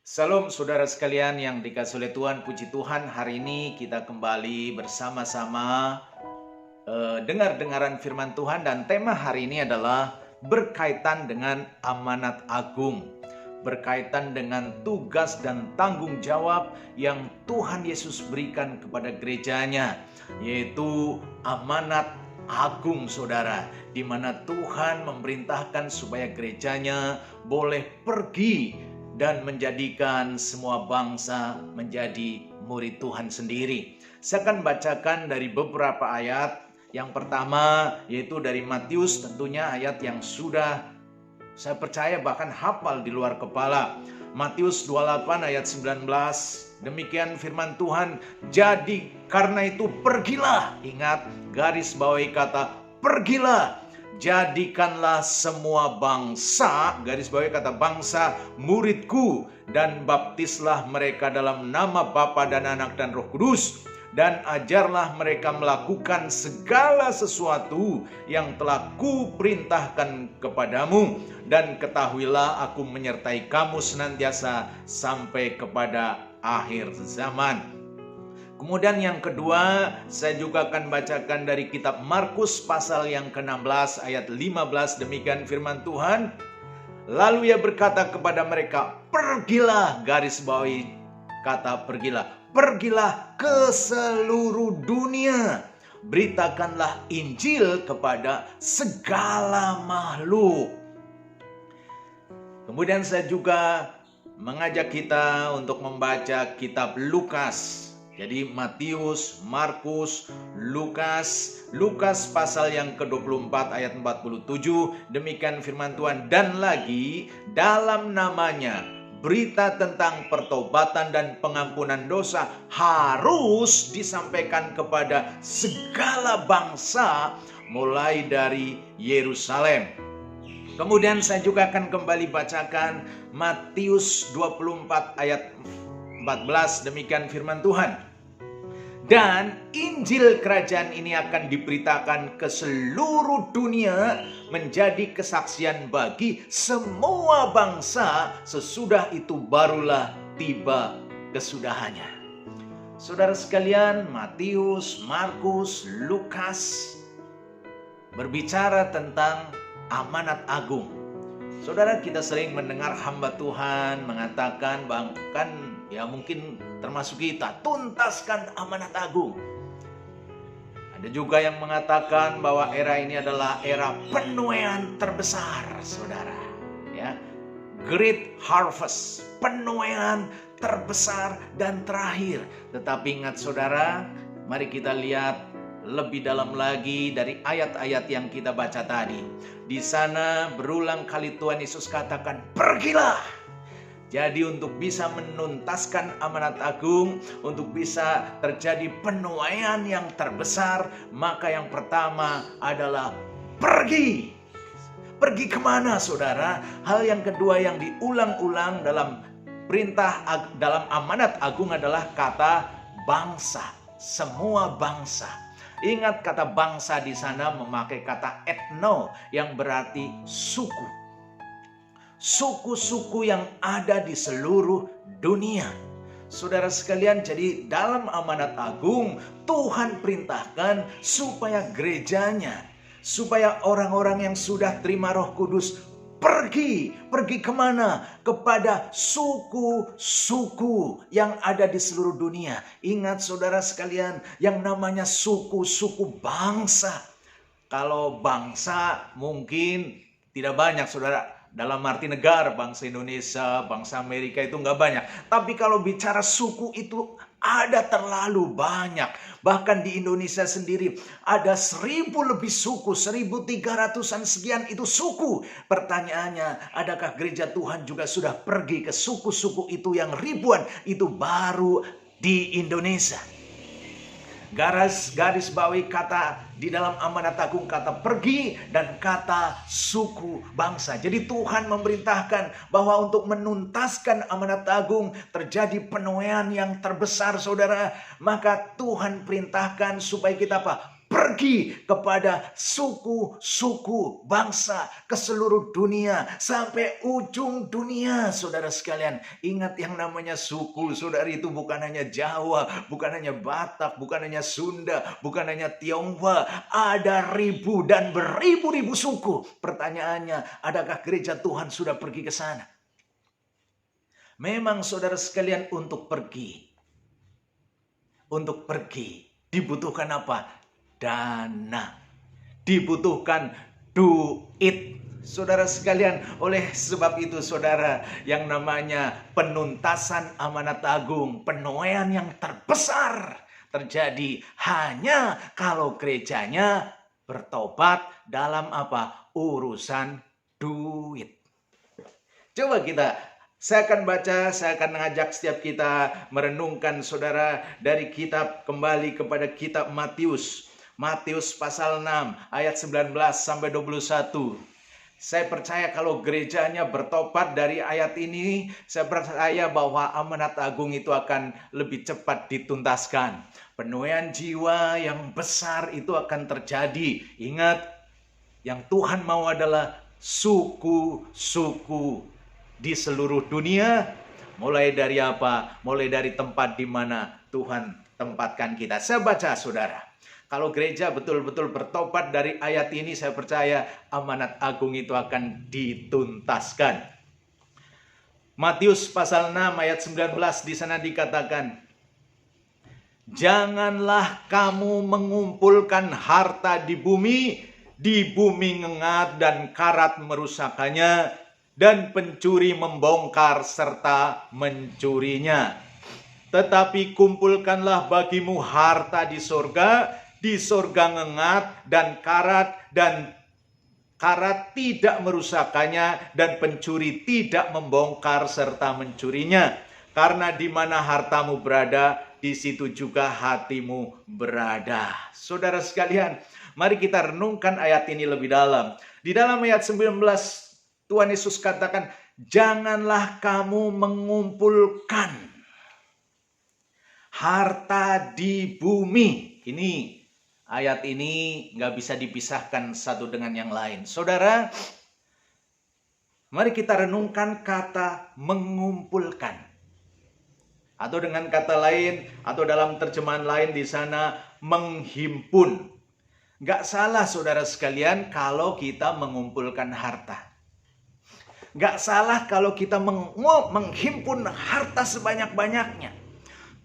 Salam saudara sekalian yang dikasihi oleh Tuhan, puji Tuhan hari ini kita kembali bersama-sama dengar-dengaran firman Tuhan dan tema hari ini adalah berkaitan dengan amanat agung. Berkaitan dengan tugas dan tanggung jawab yang Tuhan Yesus berikan kepada gerejanya, yaitu amanat agung saudara, di mana Tuhan memerintahkan supaya gerejanya boleh pergi dan menjadikan semua bangsa menjadi murid Tuhan sendiri. Saya akan bacakan dari beberapa ayat. Yang pertama yaitu dari Matius, tentunya ayat yang sudah saya percaya bahkan hafal di luar kepala. Matius 28 ayat 19, demikian firman Tuhan, jadi karena itu pergilah, ingat garis bawahi kata pergilah, jadikanlah semua bangsa, garis bawahi kata bangsa, muridku, dan baptislah mereka dalam nama Bapa dan Anak dan Roh Kudus, dan ajarlah mereka melakukan segala sesuatu yang telah kuperintahkan kepadamu, dan ketahuilah aku menyertai kamu senantiasa sampai kepada akhir zaman. Kemudian yang kedua, saya juga akan bacakan dari kitab Markus pasal yang ke-16 ayat 15, demikian firman Tuhan. Lalu ia berkata kepada mereka, pergilah, garis bawahi kata pergilah, pergilah ke seluruh dunia, beritakanlah Injil kepada segala makhluk. Kemudian saya juga mengajak kita untuk membaca kitab Lukas. Jadi Matius, Markus, Lukas pasal yang ke-24 ayat 47, demikian firman Tuhan. Dan lagi dalam namanya berita tentang pertobatan dan pengampunan dosa harus disampaikan kepada segala bangsa mulai dari Yerusalem. Kemudian saya juga akan kembali bacakan Matius 24 ayat 14, demikian firman Tuhan. Dan Injil kerajaan ini akan diberitakan ke seluruh dunia menjadi kesaksian bagi semua bangsa, sesudah itu barulah tiba kesudahannya. Saudara sekalian, Matius, Markus, Lukas berbicara tentang amanat agung. Saudara, kita sering mendengar hamba Tuhan mengatakan, bahkan ya mungkin termasuk kita, tuntaskan amanat agung. Ada juga yang mengatakan bahwa era ini adalah era penuaian terbesar, saudara. Ya, Great Harvest, penuaian terbesar dan terakhir. Tetapi ingat saudara, mari kita lihat lebih dalam lagi dari ayat-ayat yang kita baca tadi. Di sana berulang kali Tuhan Yesus katakan, pergilah. Jadi untuk bisa menuntaskan amanat agung, untuk bisa terjadi penuaian yang terbesar, maka yang pertama adalah pergi. Pergi kemana saudara? Hal yang kedua yang diulang-ulang dalam perintah, dalam amanat agung adalah kata bangsa. Semua bangsa. Ingat kata bangsa di sana memakai kata etno yang berarti suku. Suku-suku yang ada di seluruh dunia. Saudara sekalian, jadi dalam amanat agung Tuhan perintahkan supaya gerejanya, supaya orang-orang yang sudah terima Roh Kudus pergi kemana? Kepada suku-suku yang ada di seluruh dunia. Ingat saudara sekalian, yang namanya suku-suku bangsa. Kalau bangsa mungkin tidak banyak saudara. Dalam arti negara, bangsa Indonesia, bangsa Amerika itu nggak banyak. Tapi kalau bicara suku itu ada terlalu banyak. Bahkan di Indonesia sendiri ada 1.000 lebih suku, 1.300-an sekian itu suku. Pertanyaannya, adakah gereja Tuhan juga sudah pergi ke suku-suku itu yang ribuan? Itu baru di Indonesia. Garis bawahi kata di dalam amanat agung kata pergi dan kata suku bangsa. Jadi Tuhan memerintahkan bahwa untuk menuntaskan amanat agung terjadi penuaian yang terbesar saudara. Maka Tuhan perintahkan supaya kita apa? pergi kepada suku-suku bangsa ke seluruh dunia sampai ujung dunia. Saudara sekalian, ingat yang namanya suku, saudara, itu bukan hanya Jawa, bukan hanya Batak, bukan hanya Sunda, bukan hanya Tionghoa. Ada ribu dan beribu-ribu suku. Pertanyaannya, adakah gereja Tuhan sudah pergi ke sana? Memang saudara sekalian, untuk pergi dibutuhkan apa? Dana. Dibutuhkan duit. Saudara sekalian, oleh sebab itu saudara, yang namanya penuntasan amanat agung, penuaian yang terbesar terjadi hanya kalau gerejanya bertobat dalam apa? Urusan duit. Coba saya akan mengajak setiap kita merenungkan saudara dari kitab, kembali kepada kitab Matius. Matius pasal 6 ayat 19 sampai 21. Saya percaya kalau gerejanya bertobat dari ayat ini, saya percaya bahwa amanat agung itu akan lebih cepat dituntaskan. Penuaian jiwa yang besar itu akan terjadi. Ingat, yang Tuhan mau adalah suku-suku di seluruh dunia. Mulai dari apa? Mulai dari tempat di mana Tuhan tempatkan kita. Saya baca saudara, kalau gereja betul-betul bertobat dari ayat ini, saya percaya amanat agung itu akan dituntaskan. Matius pasal 6 ayat 19, di sana dikatakan, janganlah kamu mengumpulkan harta di bumi ngengat dan karat merusakannya, dan pencuri membongkar serta mencurinya. Tetapi kumpulkanlah bagimu harta di sorga ngengat dan karat tidak merusakannya, dan pencuri tidak membongkar serta mencurinya. Karena di mana hartamu berada, di situ juga hatimu berada. Saudara sekalian, mari kita renungkan ayat ini lebih dalam. Di dalam ayat 19, Tuhan Yesus katakan, janganlah kamu mengumpulkan harta di bumi. Ini ayat ini nggak bisa dipisahkan satu dengan yang lain. Saudara, mari kita renungkan kata mengumpulkan. Atau dengan kata lain, atau dalam terjemahan lain di sana, menghimpun. Nggak salah saudara sekalian kalau kita mengumpulkan harta. Gak salah kalau kita menghimpun harta sebanyak-banyaknya.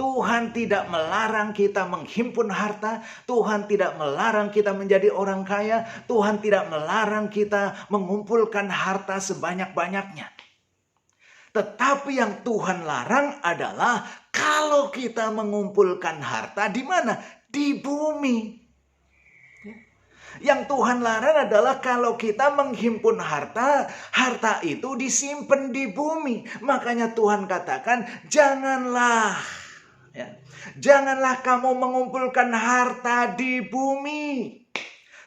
Tuhan tidak melarang kita menghimpun harta. Tuhan tidak melarang kita menjadi orang kaya. Tuhan tidak melarang kita mengumpulkan harta sebanyak-banyaknya. Tetapi yang Tuhan larang adalah kalau kita mengumpulkan harta di mana? Di bumi. Yang Tuhan larang adalah kalau kita menghimpun harta itu disimpan di bumi. Makanya Tuhan katakan, janganlah kamu mengumpulkan harta di bumi.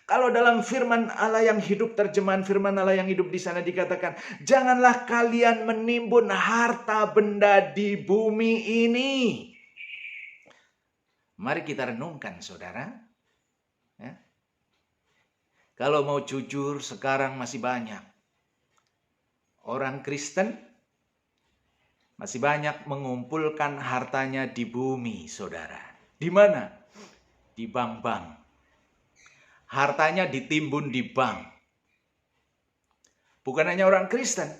Kalau dalam firman Allah yang hidup, terjemahan firman Allah yang hidup di sana dikatakan, janganlah kalian menimbun harta benda di bumi ini. Mari kita renungkan saudara. Kalau mau jujur, sekarang masih banyak orang Kristen masih banyak mengumpulkan hartanya di bumi, saudara. Di mana? Di bank-bank. Hartanya ditimbun di bank. Bukan hanya orang Kristen.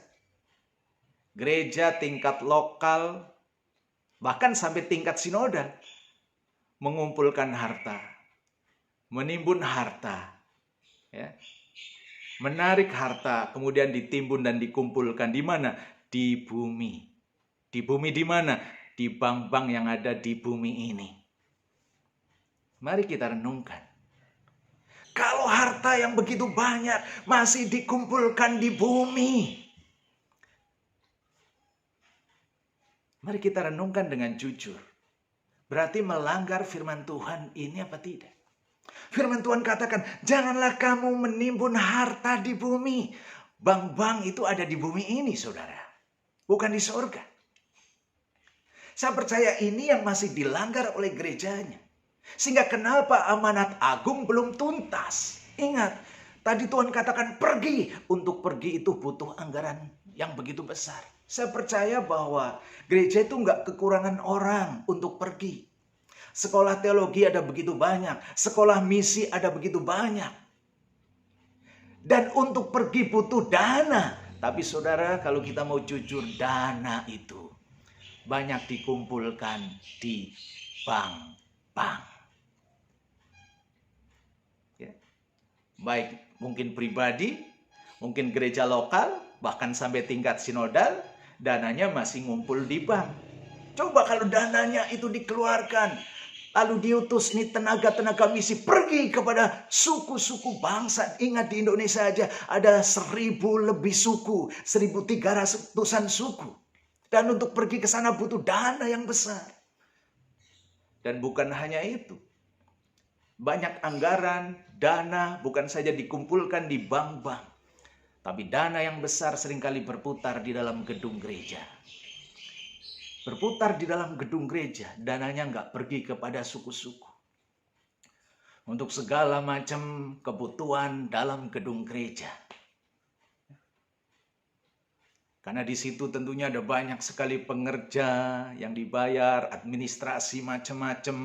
Gereja tingkat lokal, bahkan sampai tingkat sinodal, mengumpulkan harta, menimbun harta. Menarik harta, kemudian ditimbun dan dikumpulkan di mana? Di bumi. Di bumi di mana? Di bank-bank yang ada di bumi ini. Mari kita renungkan. Kalau harta yang begitu banyak masih dikumpulkan di bumi, mari kita renungkan dengan jujur. Berarti melanggar firman Tuhan ini apa tidak? Firman Tuhan katakan, janganlah kamu menimbun harta di bumi. Bank-bank itu ada di bumi ini, saudara. Bukan di sorga. Saya percaya ini yang masih dilanggar oleh gerejanya. Sehingga kenapa amanat agung belum tuntas? Ingat, tadi Tuhan katakan pergi. Untuk pergi itu butuh anggaran yang begitu besar. Saya percaya bahwa gereja itu nggak kekurangan orang untuk pergi. Sekolah teologi ada begitu banyak. Sekolah misi ada begitu banyak. Dan untuk pergi butuh dana. Tapi saudara, kalau kita mau jujur, dana itu banyak dikumpulkan di bank-bank. Ya. Baik mungkin pribadi, mungkin gereja lokal, bahkan sampai tingkat sinodal, dananya masih ngumpul di bank. Coba kalau dananya itu dikeluarkan, lalu diutus nih tenaga-tenaga misi pergi kepada suku-suku bangsa. Ingat di Indonesia aja ada 1000 lebih suku, 1300-an suku. Dan untuk pergi ke sana butuh dana yang besar. Dan bukan hanya itu. Banyak anggaran, dana bukan saja dikumpulkan di bank-bank. Tapi dana yang besar seringkali berputar di dalam gedung gereja. Berputar di dalam gedung gereja, dananya nggak pergi kepada suku-suku. Untuk segala macam kebutuhan dalam gedung gereja. Karena di situ tentunya ada banyak sekali pengerja yang dibayar, administrasi macam-macam.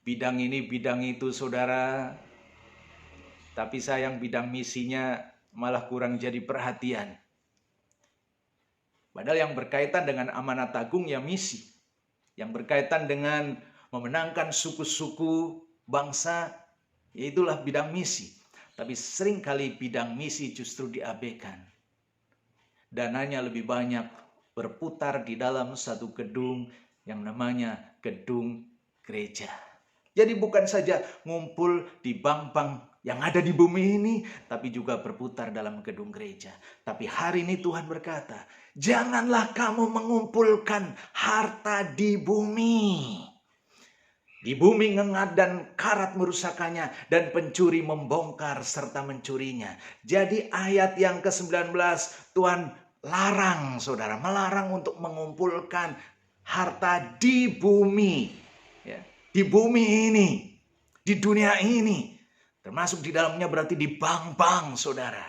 Bidang ini, bidang itu, saudara. Tapi sayang bidang misinya malah kurang jadi perhatian. Padahal yang berkaitan dengan amanat agung ya misi. Yang berkaitan dengan memenangkan suku-suku bangsa, yaitulah bidang misi. Tapi seringkali bidang misi justru diabaikan. Dananya lebih banyak berputar di dalam satu gedung yang namanya gedung gereja. Jadi bukan saja ngumpul di bank-bank yang ada di bumi ini, tapi juga berputar dalam gedung gereja. Tapi hari ini Tuhan berkata, janganlah kamu mengumpulkan harta di bumi. Di bumi ngengat dan karat merusakannya, dan pencuri membongkar serta mencurinya. Jadi ayat yang ke-19 Tuhan larang, saudara, melarang untuk mengumpulkan harta di bumi. Ya, di bumi ini, di dunia ini. Termasuk di dalamnya berarti di bank-bank, saudara.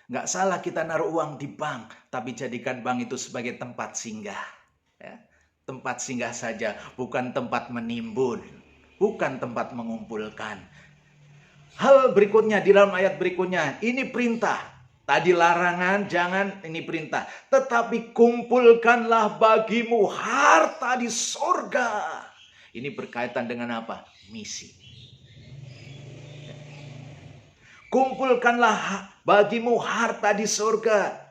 Nggak salah kita naruh uang di bank, tapi jadikan bank itu sebagai tempat singgah. Ya. Tempat singgah saja, bukan tempat menimbun, bukan tempat mengumpulkan. Hal berikutnya di dalam ayat berikutnya, ini perintah. Tadi larangan, jangan, ini perintah. Tetapi kumpulkanlah bagimu harta di sorga. Ini berkaitan dengan apa? Misi. Kumpulkanlah bagimu harta di sorga.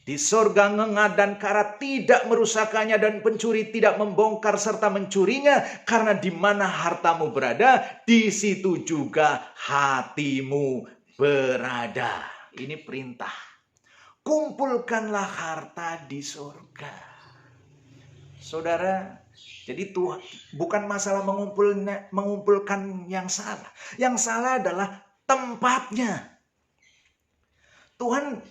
Di sorga ngengat dan karat tidak merusakannya, dan pencuri tidak membongkar serta mencurinya. Karena di mana hartamu berada, di situ juga hatimu berada. Ini perintah. Kumpulkanlah harta di sorga. Saudara, jadi Tuhan bukan masalah mengumpulkan yang salah. Yang salah adalah tempatnya. Tuhan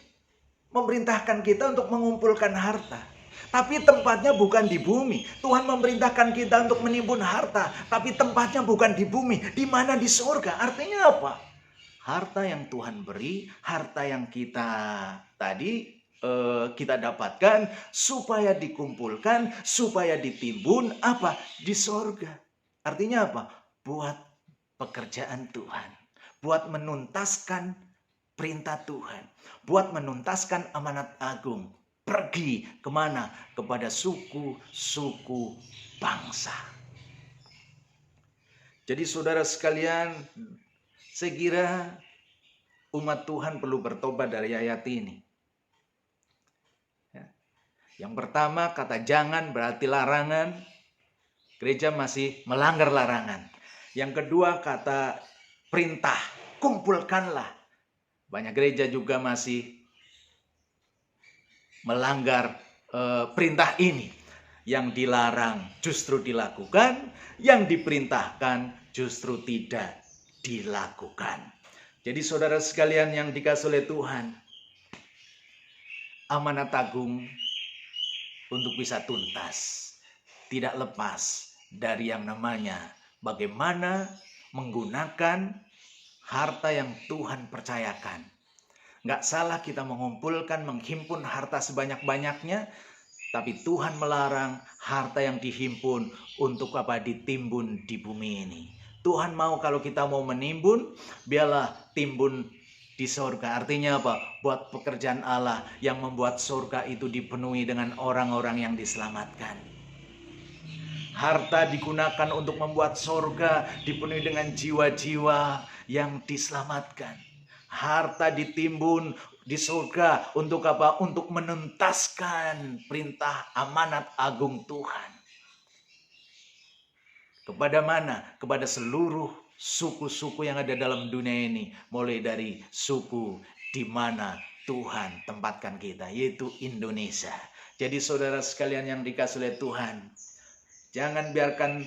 memerintahkan kita untuk mengumpulkan harta, tapi tempatnya bukan di bumi. Tuhan memerintahkan kita untuk menimbun harta, tapi tempatnya bukan di bumi. Di mana? Di sorga. Artinya apa? Harta yang Tuhan beri, harta yang kita tadi kita dapatkan supaya dikumpulkan, supaya ditimbun apa? Di sorga. Artinya apa? Buat pekerjaan Tuhan, buat menuntaskan perintah Tuhan, buat menuntaskan amanat agung. Pergi kemana? Kepada suku-suku bangsa. Jadi saudara sekalian, saya kira umat Tuhan perlu bertobat dari ayat ini. Yang pertama, kata jangan berarti larangan. Gereja masih melanggar larangan. Yang kedua, kata perintah, kumpulkanlah. Banyak gereja juga masih melanggar perintah ini. Yang dilarang justru dilakukan, yang diperintahkan justru tidak dilakukan. Jadi saudara sekalian yang dikasihi oleh Tuhan, amanat agung untuk bisa tuntas tidak lepas dari yang namanya bagaimana menggunakan harta yang Tuhan percayakan. Nggak salah kita mengumpulkan, menghimpun harta sebanyak-banyaknya, tapi Tuhan melarang harta yang dihimpun untuk apa? Ditimbun di bumi ini. Tuhan mau kalau kita mau menimbun, biarlah timbun di sorga. Artinya apa? Buat pekerjaan Allah yang membuat sorga itu dipenuhi dengan orang-orang yang diselamatkan. Harta digunakan untuk membuat sorga dipenuhi dengan jiwa-jiwa yang diselamatkan. Harta ditimbun di surga untuk apa? Untuk menuntaskan perintah amanat agung Tuhan. Kepada mana? Kepada seluruh suku-suku yang ada dalam dunia ini. Mulai dari suku di mana Tuhan tempatkan kita, yaitu Indonesia. Jadi saudara sekalian yang dikasihi oleh Tuhan, jangan biarkan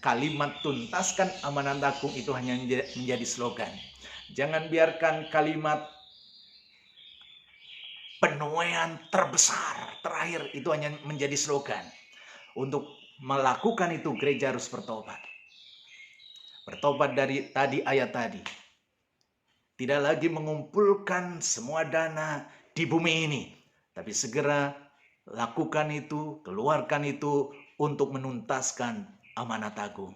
kalimat tuntaskan amanat agung itu hanya menjadi slogan. Jangan biarkan kalimat penuaian terbesar terakhir itu hanya menjadi slogan. Untuk melakukan itu gereja harus bertobat. Bertobat dari tadi ayat tadi. Tidak lagi mengumpulkan semua dana di bumi ini, tapi segera lakukan itu, keluarkan itu untuk menuntaskan amanat agung.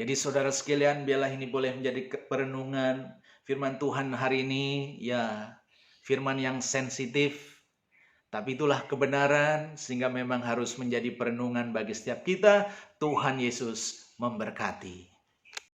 Jadi saudara sekalian, biarlah ini boleh menjadi perenungan firman Tuhan hari ini, ya firman yang sensitif, tapi itulah kebenaran sehingga memang harus menjadi perenungan bagi setiap kita. Tuhan Yesus memberkati.